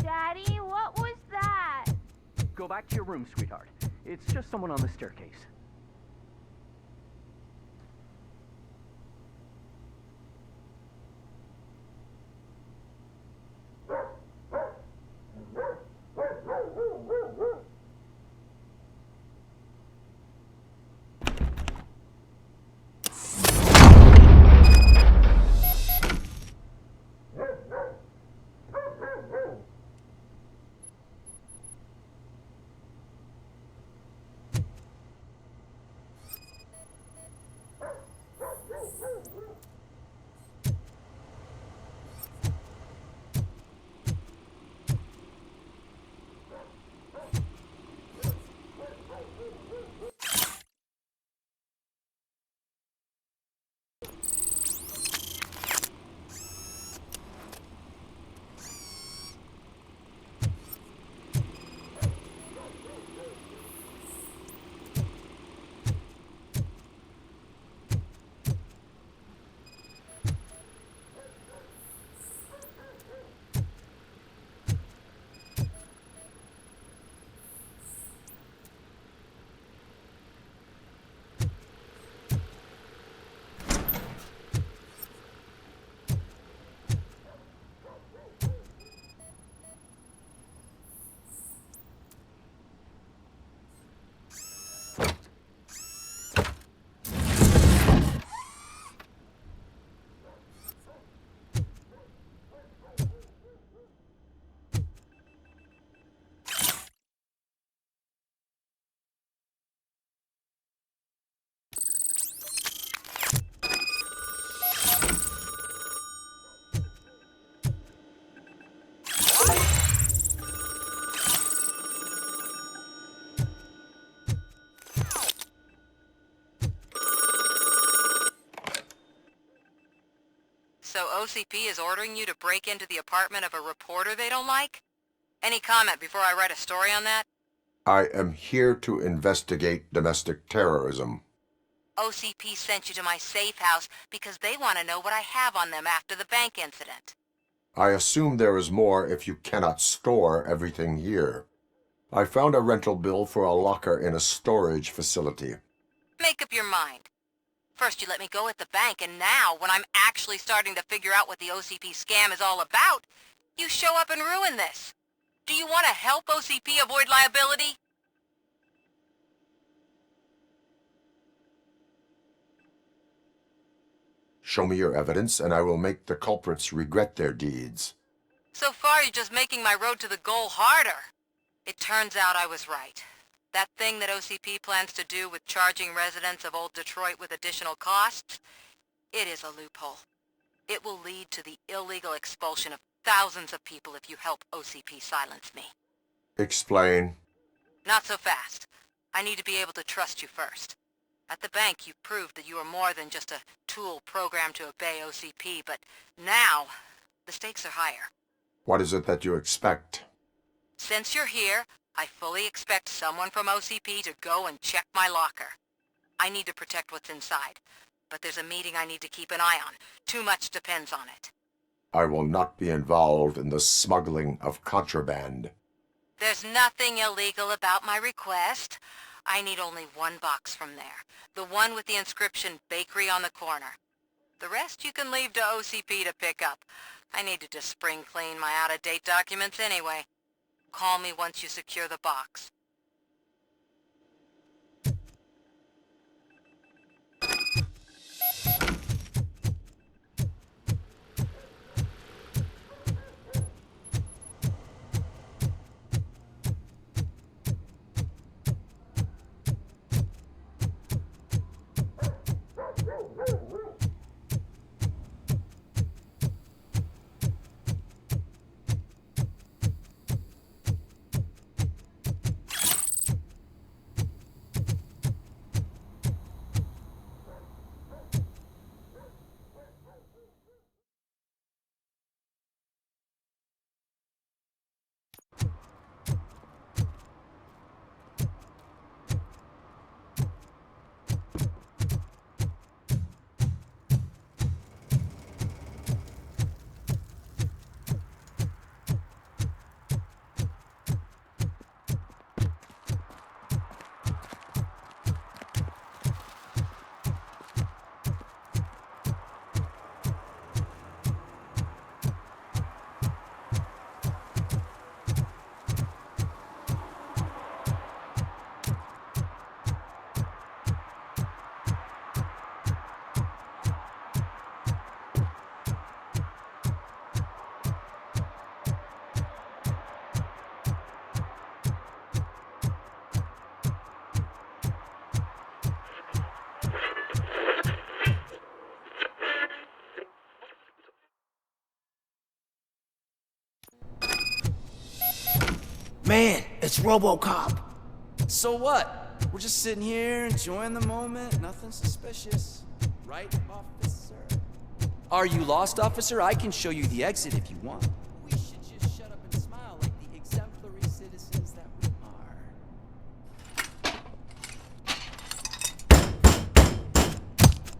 Daddy, what was that? Go back to your room, sweetheart. It's just someone on the staircase. So OCP is ordering you to break into the apartment of a reporter they don't like? Any comment before I write a story on that? I am here to investigate domestic terrorism. OCP sent you to my safe house because they want to know what I have on them after the bank incident. I assume there is more if you cannot store everything here. I found a rental bill for a locker in a storage facility. Make up your mind. First you let me go at the bank, and now, when I'm actually starting to figure out what the OCP scam is all about, you show up and ruin this. Do you want to help OCP avoid liability? Show me your evidence, and I will make the culprits regret their deeds. So far, you're just making my road to the goal harder. It turns out I was right. That thing that OCP plans to do with charging residents of Old Detroit with additional costs, it is a loophole. It will lead to the illegal expulsion of thousands of people if you help OCP silence me. Explain. Not so fast. I need to be able to trust you first. At the bank, you proved that you were more than just a tool programmed to obey OCP, but now, the stakes are higher. What is it that you expect? Since you're here, I fully expect someone from OCP to go and check my locker. I need to protect what's inside, but there's a meeting I need to keep an eye on. Too much depends on it. I will not be involved in the smuggling of contraband. There's nothing illegal about my request. I need only one box from there. The one with the inscription Bakery on the corner. The rest you can leave to OCP to pick up. I needed to spring clean my out-of-date documents anyway. Call me once you secure the box. Man, it's RoboCop. So what? We're just sitting here enjoying the moment. Nothing suspicious. Right, officer? Are you lost, officer? I can show you the exit if you want. We should just shut up and smile like the exemplary citizens that we are.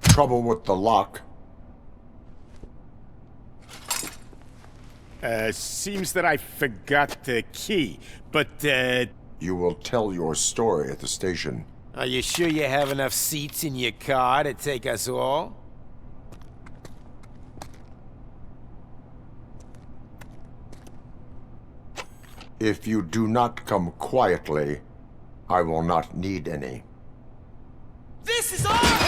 Trouble with the lock. Seems that I forgot the key, but, You will tell your story at the station. Are you sure you have enough seats in your car to take us all? If you do not come quietly, I will not need any. This is our hood!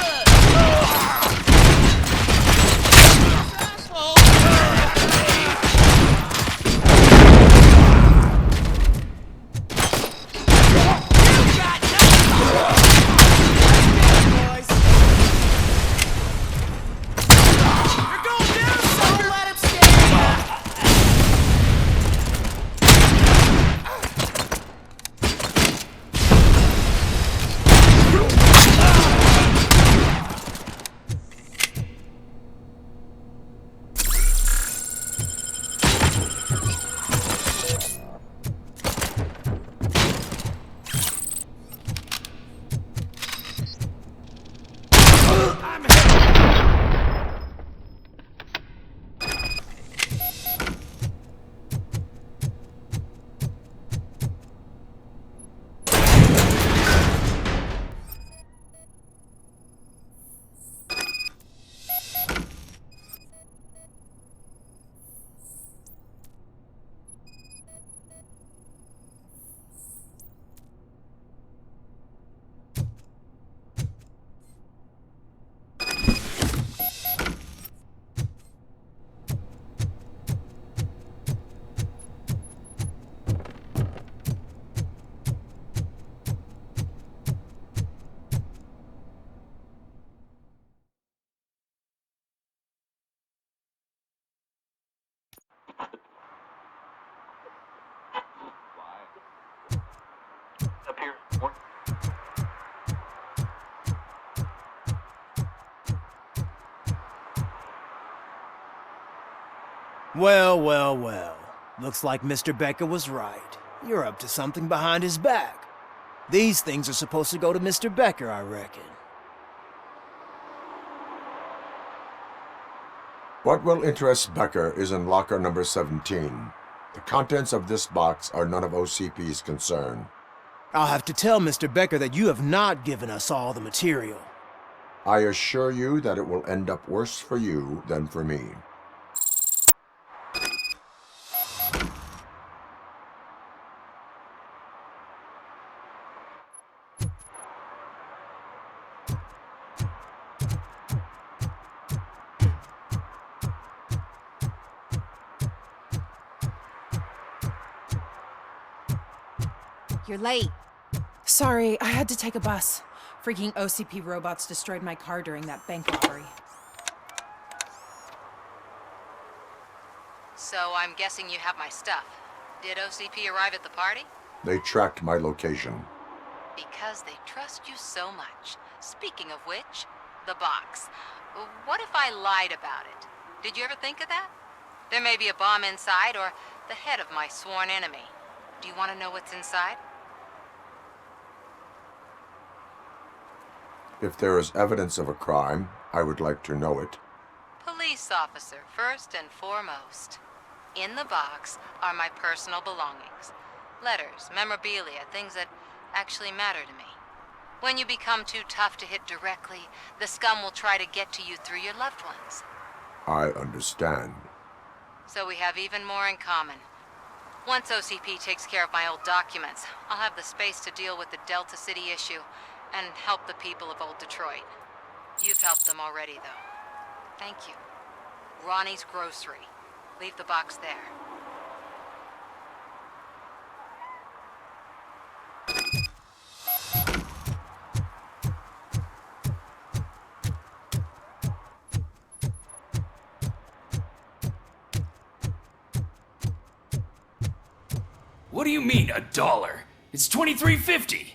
Well, well, well. Looks like Mr. Becker was right. You're up to something behind his back. These things are supposed to go to Mr. Becker, I reckon. What will interest Becker is in locker number 17. The contents of this box are none of OCP's concern. I'll have to tell Mr. Becker that you have not given us all the material. I assure you that it will end up worse for you than for me. You're late. Sorry, I had to take a bus. Freaking OCP robots destroyed my car during that bank robbery. So I'm guessing you have my stuff. Did OCP arrive at the party? They tracked my location. Because they trust you so much. Speaking of which, the box. What if I lied about it? Did you ever think of that? There may be a bomb inside or the head of my sworn enemy. Do you want to know what's inside? If there is evidence of a crime, I would like to know it. Police officer, first and foremost. In the box are my personal belongings. Letters, memorabilia, things that actually matter to me. When you become too tough to hit directly, the scum will try to get to you through your loved ones. I understand. So we have even more in common. Once OCP takes care of my old documents, I'll have the space to deal with the Delta City issue and help the people of Old Detroit. You've helped them already, though. Thank you. Ronnie's Grocery. Leave the box there. What do you mean, $1? It's $23.50.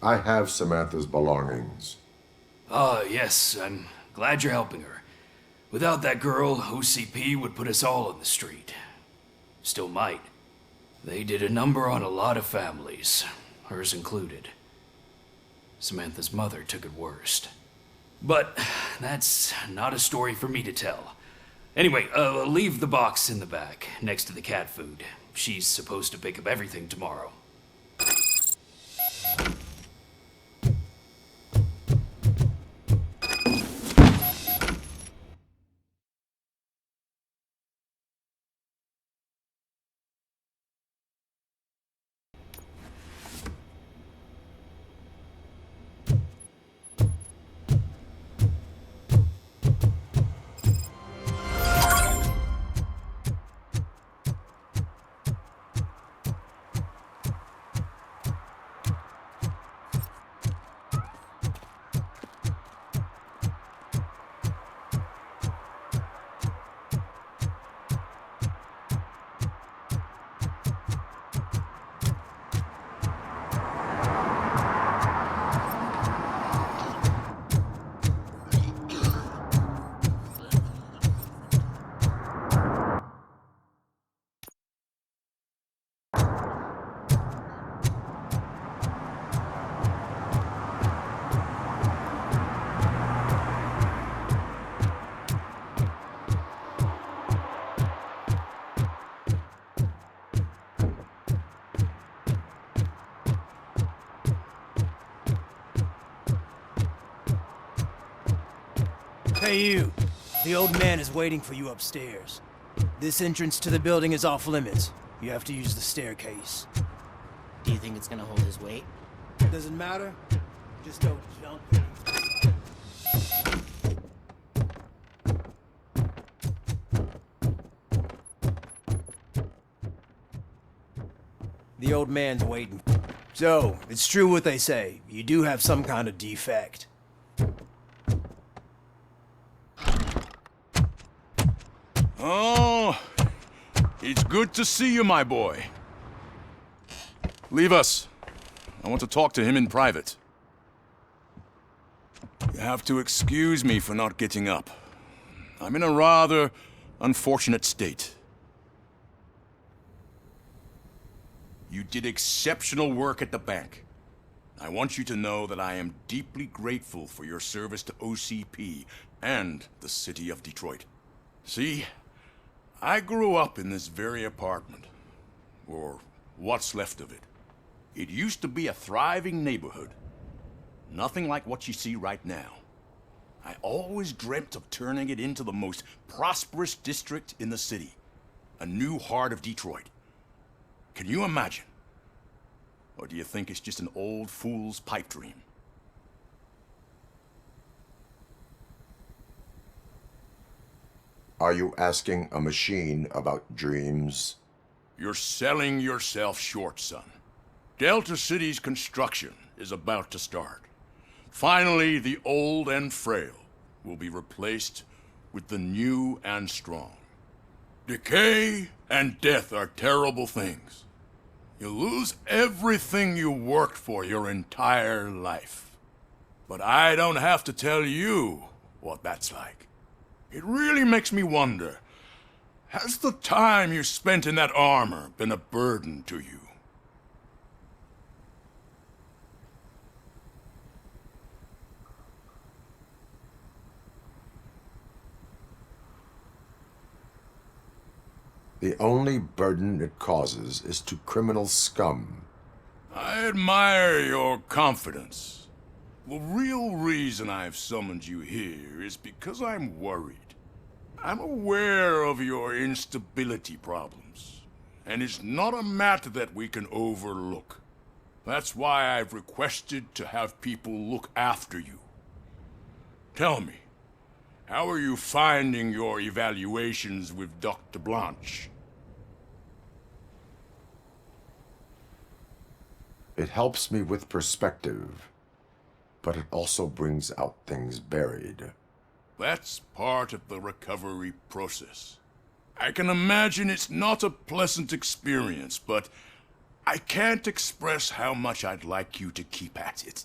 I have Samantha's belongings. Ah, yes, I'm glad you're helping her. Without that girl, OCP would put us all on the street. Still might. They did a number on a lot of families, hers included. Samantha's mother took it worst. But that's not a story for me to tell. Anyway, leave the box in the back, next to the cat food. She's supposed to pick up everything tomorrow. Hey you, the old man is waiting for you upstairs. This entrance to the building is off limits. You have to use the staircase. Do you think it's gonna hold his weight? Doesn't matter. Just don't jump. The old man's waiting. So, it's true what they say. You do have some kind of defect. Oh, it's good to see you, my boy. Leave us. I want to talk to him in private. You have to excuse me for not getting up. I'm in a rather unfortunate state. You did exceptional work at the bank. I want you to know that I am deeply grateful for your service to OCP and the city of Detroit. See, I grew up in this very apartment, or what's left of it. It used to be a thriving neighborhood. Nothing like what you see right now. I always dreamt of turning it into the most prosperous district in the city. A new heart of Detroit. Can you imagine? Or do you think it's just an old fool's pipe dream? Are you asking a machine about dreams? You're selling yourself short, son. Delta City's construction is about to start. Finally, the old and frail will be replaced with the new and strong. Decay and death are terrible things. You lose everything you worked for your entire life. But I don't have to tell you what that's like. It really makes me wonder, has the time you spent in that armor been a burden to you? The only burden it causes is to criminal scum. I admire your confidence. The real reason I've summoned you here is because I'm worried. I'm aware of your instability problems, and it's not a matter that we can overlook. That's why I've requested to have people look after you. Tell me, how are you finding your evaluations with Dr. Blanche? It helps me with perspective, but it also brings out things buried. That's part of the recovery process. I can imagine it's not a pleasant experience, but I can't express how much I'd like you to keep at it.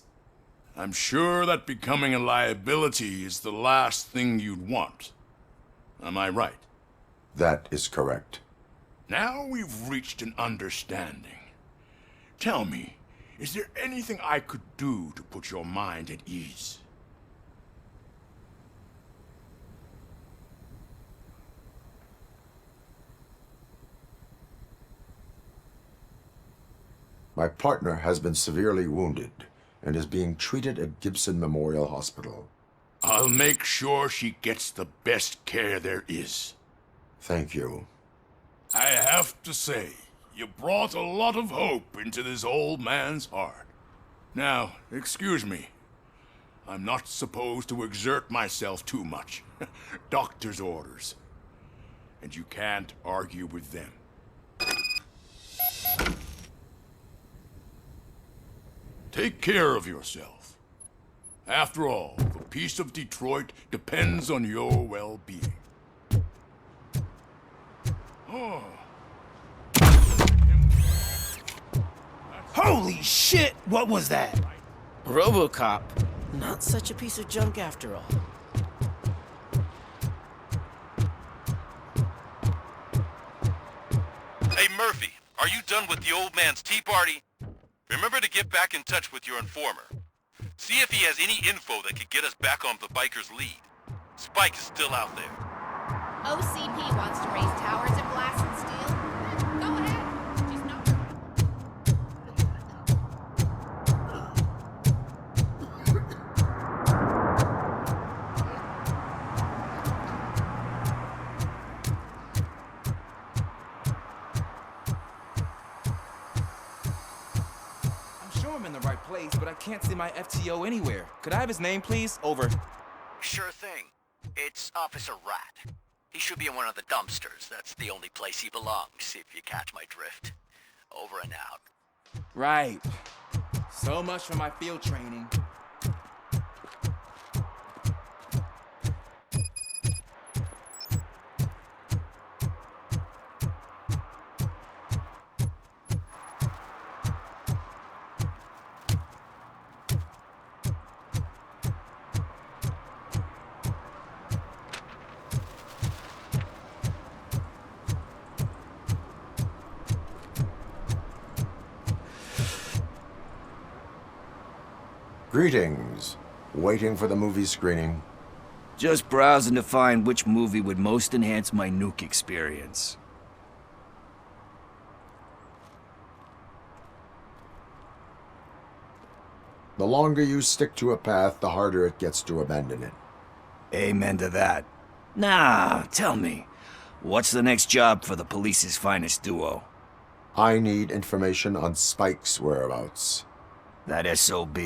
I'm sure that becoming a liability is the last thing you'd want. Am I right? That is correct. Now we've reached an understanding. Tell me, is there anything I could do to put your mind at ease? My partner has been severely wounded and is being treated at Gibson Memorial Hospital. I'll make sure she gets the best care there is. Thank you. I have to say, you brought a lot of hope into this old man's heart. Now, excuse me. I'm not supposed to exert myself too much. Doctor's orders. And you can't argue with them. Take care of yourself. After all, the peace of Detroit depends on your well-being. Oh. Holy shit! What was that? RoboCop. Not such a piece of junk after all. Hey Murphy, are you done with the old man's tea party? Remember to get back in touch with your informer. See if he has any info that could get us back on the biker's lead. Spike is still out there. OCP wants to raise towers of glass and steel. Go ahead. She's not. I'm sure I'm in the right place, but I can't see my FTO anywhere. Could I have his name, please? Over. Sure thing. It's Officer Rat. He should be in one of the dumpsters. That's the only place he belongs, if you catch my drift. Over and out. Right. So much for my field training. Greetings. Waiting for the movie screening. Just browsing to find which movie would most enhance my nuke experience. The longer you stick to a path, the harder it gets to abandon it. Amen to that. Nah, tell me, what's the next job for the police's finest duo? I need information on Spike's whereabouts. That SOB.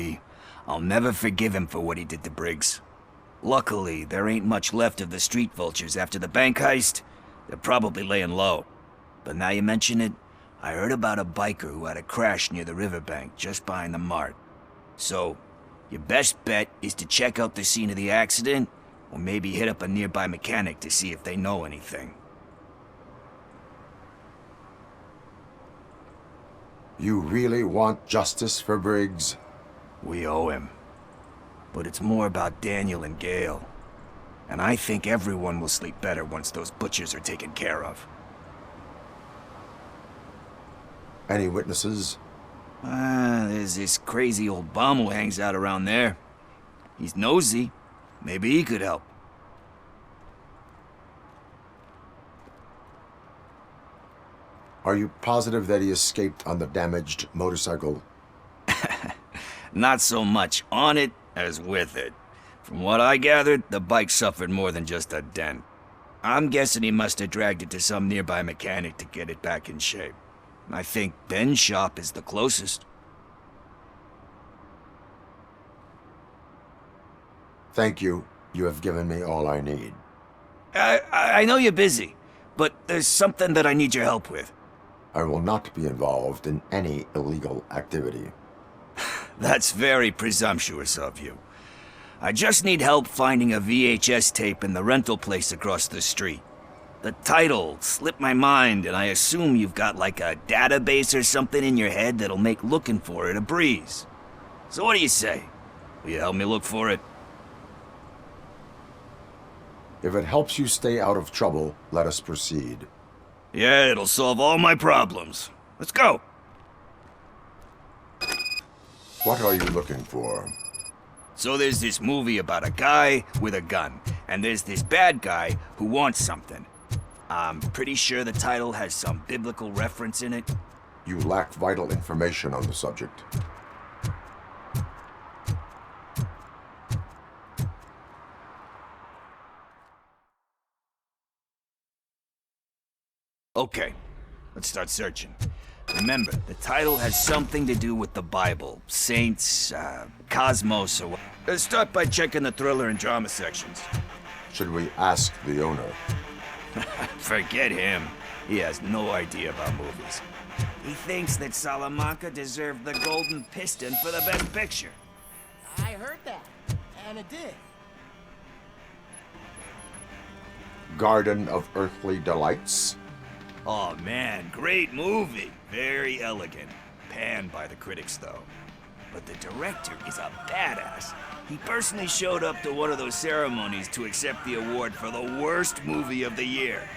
I'll never forgive him for what he did to Briggs. Luckily, there ain't much left of the street vultures after the bank heist. They're probably laying low. But now you mention it, I heard about a biker who had a crash near the riverbank just behind the mart. So, your best bet is to check out the scene of the accident, or maybe hit up a nearby mechanic to see if they know anything. You really want justice for Briggs? We owe him. But it's more about Daniel and Gale. And I think everyone will sleep better once those butchers are taken care of. Any witnesses? There's this crazy old bum who hangs out around there. He's nosy. Maybe he could help. Are you positive that he escaped on the damaged motorcycle? Not so much on it as with it. From what I gathered, the bike suffered more than just a dent. I'm guessing he must have dragged it to some nearby mechanic to get it back in shape. I think Ben's shop is the closest. Thank you. You have given me all I need. I know you're busy, but there's something that I need your help with. I will not be involved in any illegal activity. That's very presumptuous of you. I just need help finding a VHS tape in the rental place across the street. The title slipped my mind, and I assume you've got like a database or something in your head that'll make looking for it a breeze. So what do you say? Will you help me look for it? If it helps you stay out of trouble, let us proceed. Yeah, it'll solve all my problems. Let's go! What are you looking for? So there's this movie about a guy with a gun, and there's this bad guy who wants something. I'm pretty sure the title has some biblical reference in it. You lack vital information on the subject. Okay, let's start searching. Remember, the title has something to do with the Bible, saints, cosmos, or what. Let's start by checking the thriller and drama sections. Should we ask the owner? Forget him. He has no idea about movies. He thinks that Salamanca deserved the Golden Piston for the best picture. I heard that, and it did. Garden of Earthly Delights? Oh man, great movie. Very elegant. Panned by the critics, though. But the director is a badass. He personally showed up to one of those ceremonies to accept the award for the worst movie of the year.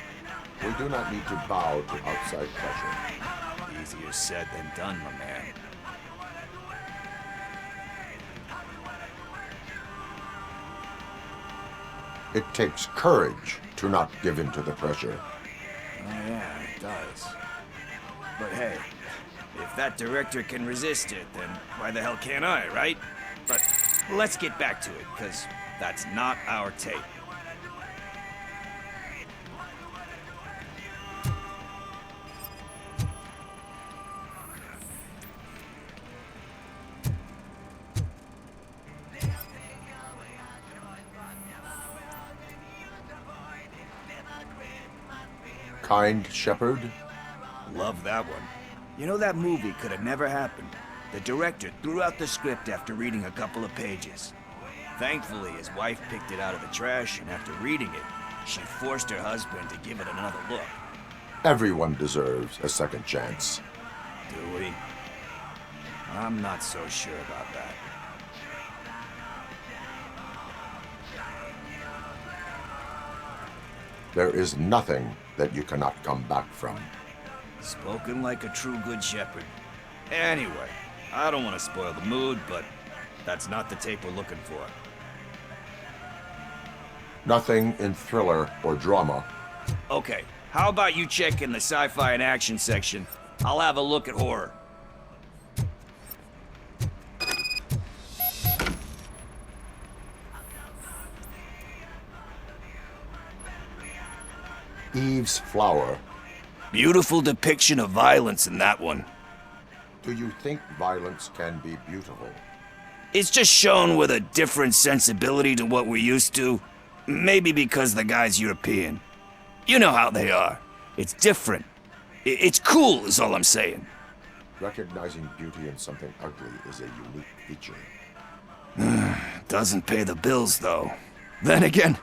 We do not need to bow to outside pressure. Easier said than done, my man. It takes courage to not give in to the pressure. Oh yeah, it does. But hey, if that director can resist it, then why the hell can't I, right? But let's get back to it, because that's not our tape. Kind Shepherd? Love that one. You know, that movie could have never happened. The director threw out the script after reading a couple of pages. Thankfully, his wife picked it out of the trash, and after reading it, she forced her husband to give it another look. Everyone deserves a second chance. Do we? I'm not so sure about that. There is nothing that you cannot come back from. Spoken like a true good shepherd. Anyway, I don't want to spoil the mood, but That's not the tape we're looking for. Nothing in thriller or drama. Okay, how about you check in the sci-fi and action section? I'll have a look at horror. Eve's Flower. Beautiful depiction of violence in that one. Do you think violence can be beautiful? It's just shown with a different sensibility to what we're used to. Maybe because the guy's European. You know how they are. It's different. It's cool is all I'm saying. Recognizing beauty in something ugly is a unique feature. Doesn't pay the bills, though. Then again,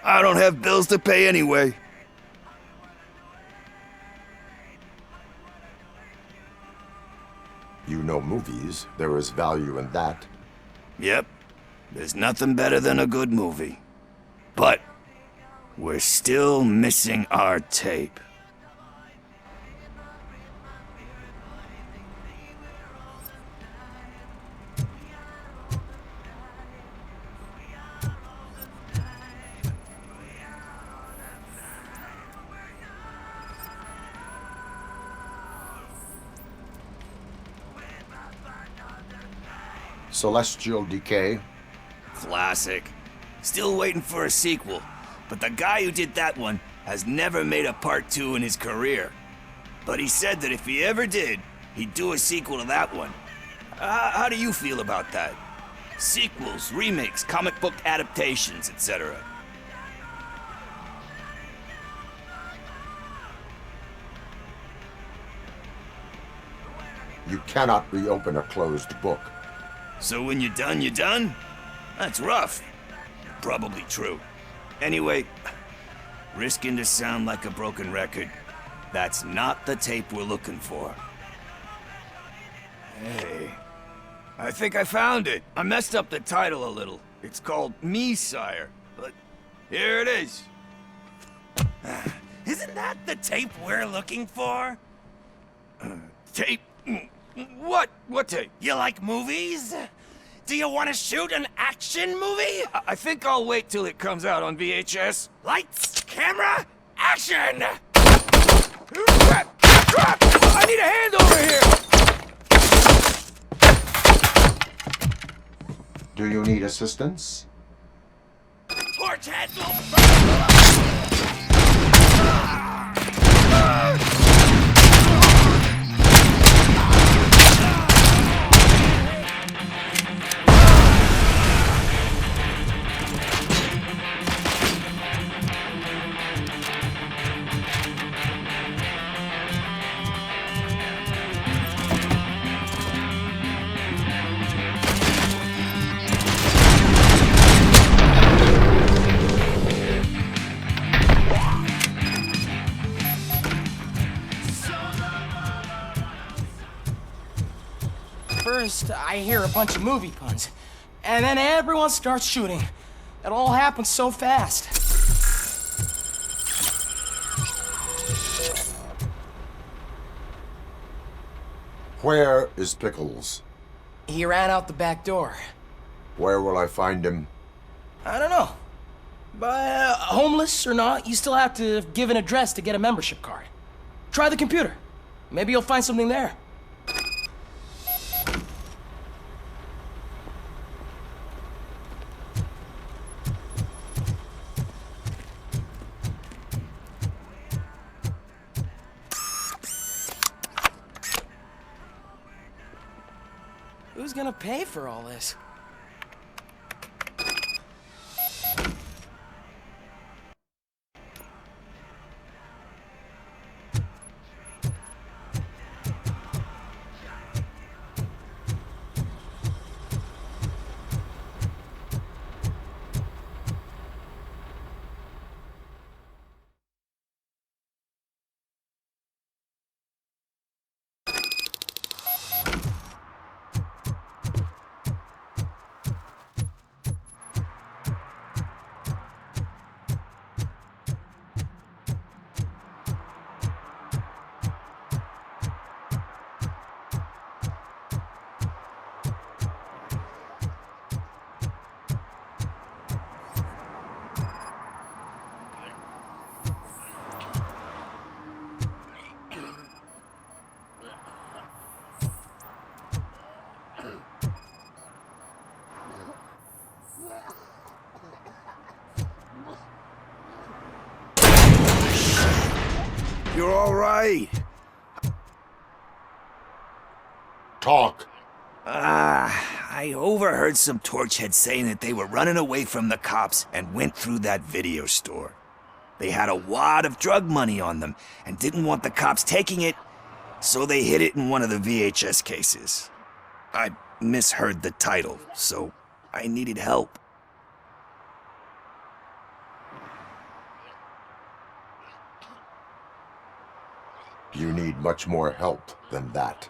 I don't have bills to pay anyway. You know movies. There is value in that. Yep. There's nothing better than a good movie. But we're still missing our tape. Celestial Decay. Classic. Still waiting for a sequel, but the guy who did that one has never made a part 2 in his career. But he said that if he ever did, he'd do a sequel to that one. How do you feel about that? Sequels, remakes, comic book adaptations, etc. You cannot reopen a closed book. So when you're done, you're done? That's rough. Probably true. Anyway, risking to sound like a broken record, that's not the tape we're looking for. Hey, I think I found it. I messed up the title a little. It's called Me, Sire, but here it is. Isn't that the tape we're looking for? Tape? What? What tape? You like movies? Do you want to shoot an action movie? I think I'll wait till it comes out on VHS. Lights, camera, action! Crap! Crap! I need a hand over here! Do you need assistance? Torch heads will burn! First, I hear a bunch of movie puns, and then everyone starts shooting. It all happens so fast. Where is Pickles? He ran out the back door. Where will I find him? I don't know. But homeless or not, you still have to give an address to get a membership card. Try the computer. Maybe you'll find something there. Who's gonna pay for all this? You're all right. Talk. I overheard some torchheads saying that they were running away from the cops and went through that video store. They had a wad of drug money on them and didn't want the cops taking it, so they hid it in one of the VHS cases. I misheard the title, so I needed help. You need much more help than that.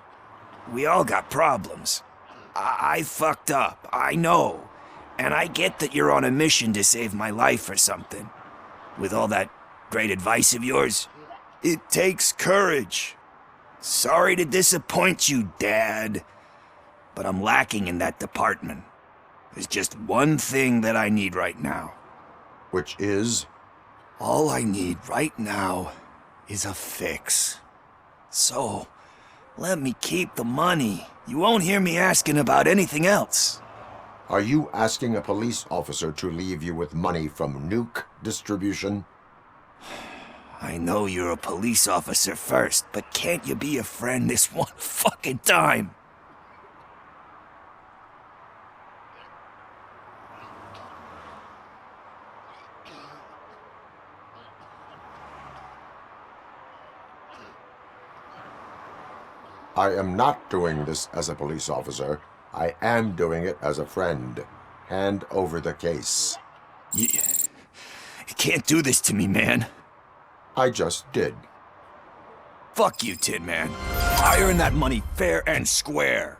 We all got problems. I fucked up, I know. And I get that you're on a mission to save my life or something. With all that great advice of yours, it takes courage. Sorry to disappoint you, Dad. But I'm lacking in that department. There's just one thing that I need right now. Which is? All I need right now is a fix. So, let me keep the money. You won't hear me asking about anything else. Are you asking a police officer to leave you with money from nuke distribution? I know you're a police officer first, but can't you be a friend this one fucking time? I am not doing this as a police officer. I am doing it as a friend. Hand over the case. You can't do this to me, man. I just did. Fuck you, Tin Man. I earned that money fair and square.